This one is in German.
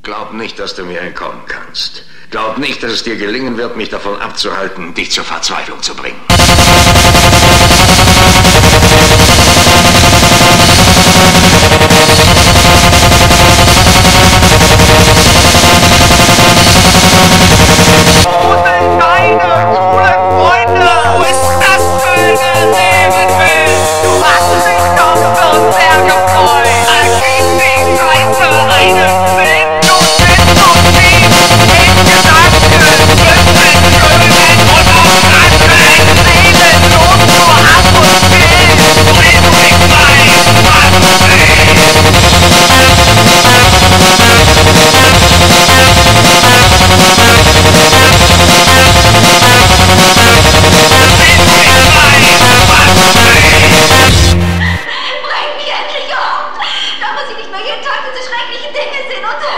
Glaub nicht, dass du mir entkommen kannst. Glaub nicht, dass es dir gelingen wird, mich davon abzuhalten, dich zur Verzweiflung zu bringen. Jeden Tag diese schrecklichen Dinge sehen und